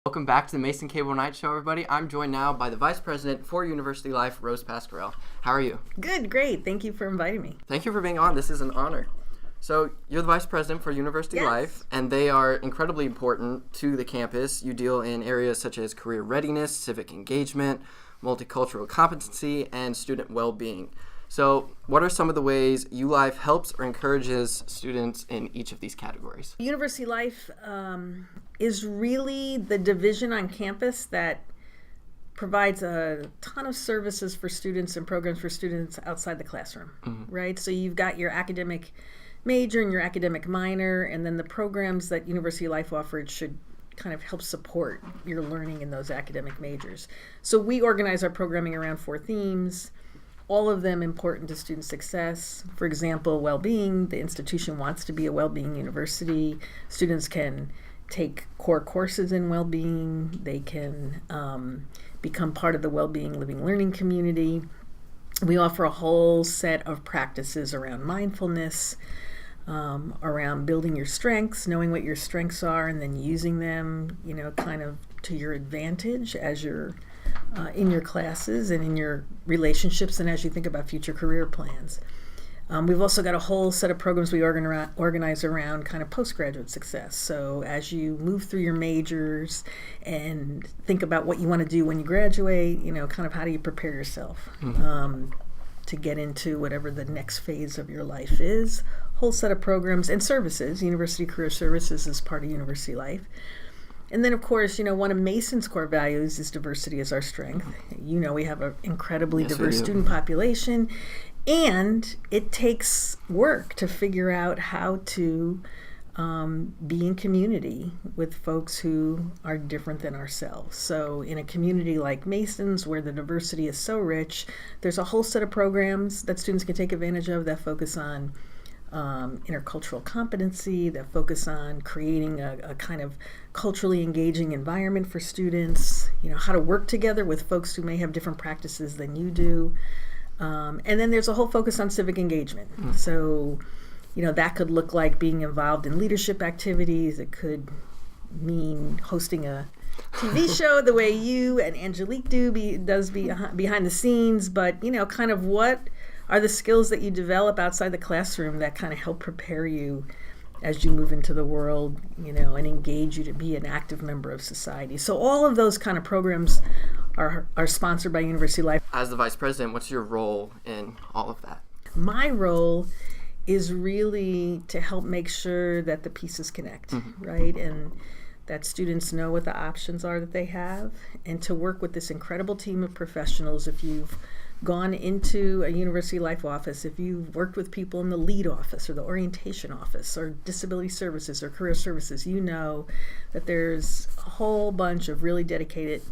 Welcome back to the Mason Cable Night Show, everybody. I'm joined now by the Vice President for University Life, Rose Pascarell. How are you? Good, great. Thank you for inviting me. Thank you for being on. This is an honor. So you're the Vice President for University Yes. Life, and they are incredibly important to the campus. You deal in areas such as career readiness, civic engagement, multicultural competency, and student well-being. So what are some of the ways ULife helps or encourages students in each of these categories? University Life is really the division on campus that provides a ton of services for students and programs for students outside the classroom, right? So you've got your academic major and your academic minor, and then the programs that University Life offers should kind of help support your learning in those academic majors. So we organize our programming around 4 themes, all of them important to student success. For example, well-being. The institution wants to be a well-being university. Students can take core courses in well-being. They can become part of the well-being living learning community. We offer a whole set of practices around mindfulness, around building your strengths, knowing what your strengths are, and then using them, kind of to your advantage as you're in your classes and in your relationships and as you think about future career plans. We've also got a whole set of programs we organize around kind of postgraduate success. So as you move through your majors and think about what you want to do when you graduate, kind of how do you prepare yourself to get into whatever the next phase of your life is. Whole set of programs and services. University Career Services is part of University Life. And then, of course, one of Mason's core values is diversity is our strength. We have an incredibly diverse student population, and it takes work to figure out how to be in community with folks who are different than ourselves. So in a community like Mason's, where the diversity is so rich, there's a whole set of programs that students can take advantage of that focus on intercultural competency, that focus on creating a kind of culturally engaging environment for students, how to work together with folks who may have different practices than you do. And then there's a whole focus on civic engagement. So, that could look like being involved in leadership activities. It could mean hosting a TV show the way you and Angelique does behind the scenes, but, kind of what are the skills that you develop outside the classroom that kind of help prepare you as you move into the world, and engage you to be an active member of society. So all of those kind of programs are sponsored by University Life. As the Vice President, what's your role in all of that? My role is really to help make sure that the pieces connect, right? And that students know what the options are that they have, and to work with this incredible team of professionals. If you've gone into a University Life office, if you've worked with people in the lead office or the orientation office or disability services or career services, you know that there's a whole bunch of really dedicated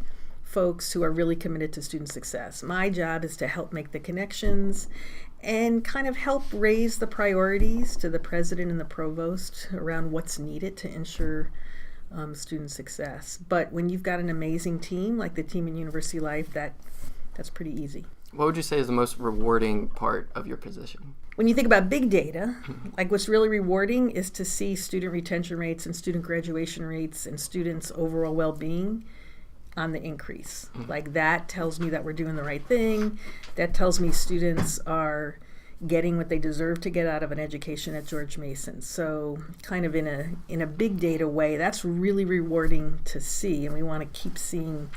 folks who are really committed to student success. My job is to help make the connections and kind of help raise the priorities to the president and the provost around what's needed to ensure student success. But when you've got an amazing team like the team in University Life, that's pretty easy. What would you say is the most rewarding part of your position? When you think about big data, like what's really rewarding is to see student retention rates and student graduation rates and students' overall well-being on the increase. Like that tells me that we're doing the right thing. That tells me students are getting what they deserve to get out of an education at George Mason. So kind of in a big data way, that's really rewarding to see, and we want to keep seeing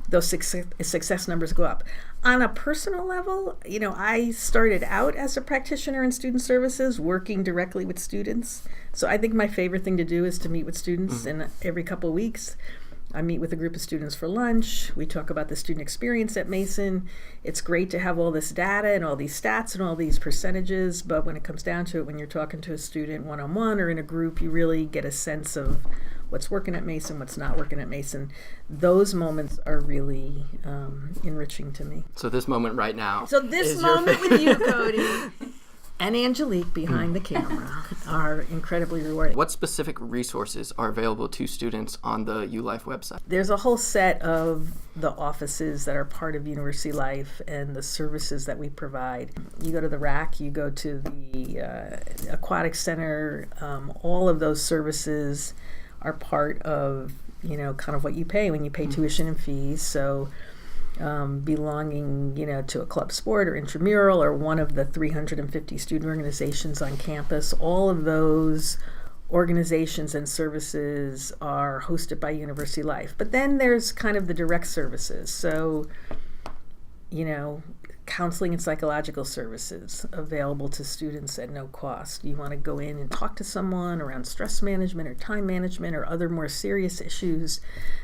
those success numbers go up. On a personal level, I started out as a practitioner in student services, working directly with students. So I think my favorite thing to do is to meet with students, and every couple of weeks I meet with a group of students for lunch. We talk about the student experience at Mason. It's great to have all this data and all these stats and all these percentages, but when it comes down to it, when you're talking to a student one-on-one or in a group, you really get a sense of what's working at Mason, what's not working at Mason. Those moments are really enriching to me. So this moment right now. So this moment with you, Cody, and Angelique behind the camera are incredibly rewarding. What specific resources are available to students on the ULife website? There's a whole set of the offices that are part of University Life and the services that we provide. You go to the RAC, you go to the Aquatic Center, all of those services are part of kind of what you pay when you pay tuition and fees. So belonging, to a club sport or intramural or one of the 350 student organizations on campus, all of those organizations and services are hosted by University Life. But then there's kind of the direct services. So, counseling and psychological services available to students at no cost. You want to go in and talk to someone around stress management or time management or other more serious issues,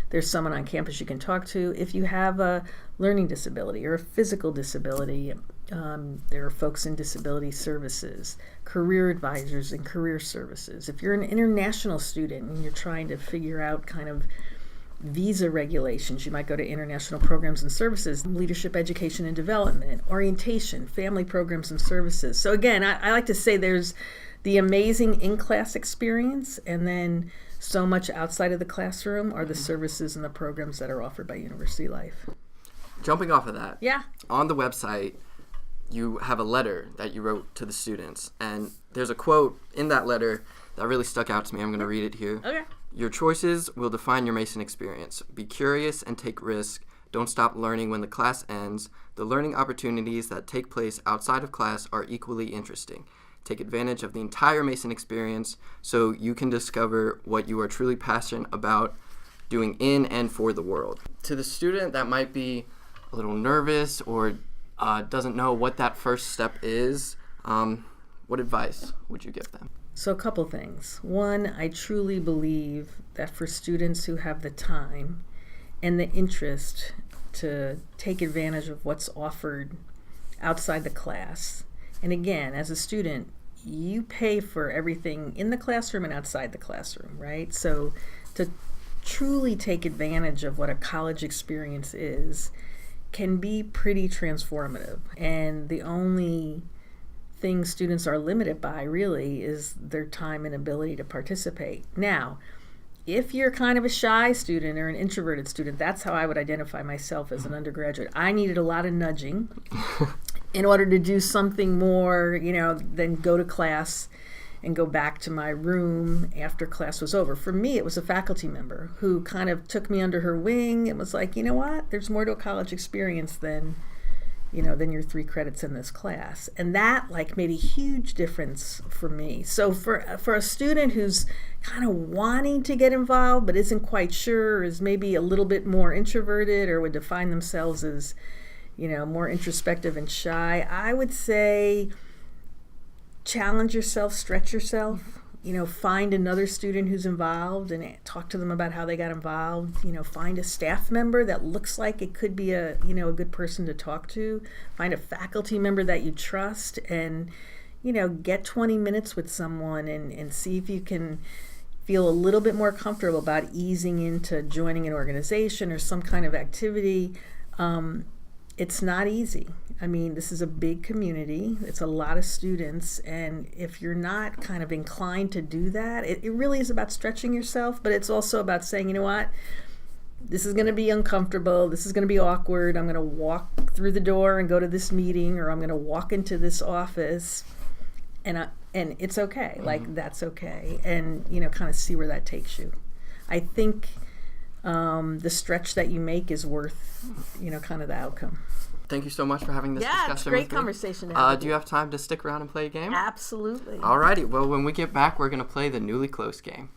there's someone on campus you can talk to. If you have a learning disability or a physical disability, there are folks in disability services, career advisors and career services. If you're an international student and you're trying to figure out kind of visa regulations, you might go to international programs and services, leadership, education and development, orientation, family programs and services. So again, I like to say there's the amazing in-class experience, and then so much outside of the classroom are the services and the programs that are offered by University Life. Jumping off of that, yeah, on the website, you have a letter that you wrote to the students, and there's a quote in that letter that really stuck out to me. I'm going to read it here. Okay. Your choices will define your Mason experience. Be curious and take risks. Don't stop learning when the class ends. The learning opportunities that take place outside of class are equally interesting. Take advantage of the entire Mason experience so you can discover what you are truly passionate about doing in and for the world. To the student that might be a little nervous or doesn't know what that first step is, what advice would you give them? So a couple things. One, I truly believe that for students who have the time and the interest to take advantage of what's offered outside the class, and again, as a student, you pay for everything in the classroom and outside the classroom, right? So to truly take advantage of what a college experience is can be pretty transformative. And the only thing students are limited by really is their time and ability to participate. Now, if you're kind of a shy student or an introverted student, that's how I would identify myself as an undergraduate. I needed a lot of nudging in order to do something more, than go to class and go back to my room after class was over. For me, it was a faculty member who kind of took me under her wing and was like, you know what, there's more to a college experience than your 3 credits in this class. And that made a huge difference for me. So for a student who's kind of wanting to get involved but isn't quite sure, is maybe a little bit more introverted or would define themselves as, more introspective and shy, I would say challenge yourself, stretch yourself. Find another student who's involved and talk to them about how they got involved. Find a staff member that looks like it could be a good person to talk to. Find a faculty member that you trust and, get 20 minutes with someone and see if you can feel a little bit more comfortable about easing into joining an organization or some kind of activity. It's not easy. I mean, this is a big community. It's a lot of students. And if you're not kind of inclined to do that, it really is about stretching yourself, but it's also about saying, you know what, this is going to be uncomfortable. This is going to be awkward. I'm going to walk through the door and go to this meeting, or I'm going to walk into this office, and it's okay. Mm-hmm. That's okay. And, kind of see where that takes you. I think the stretch that you make is worth, kind of the outcome. Thank you so much for having this discussion it's a great with me. Conversation. Do you have time to stick around and play a game? Absolutely. Alrighty. Well, when we get back, we're going to play the Newly Close game.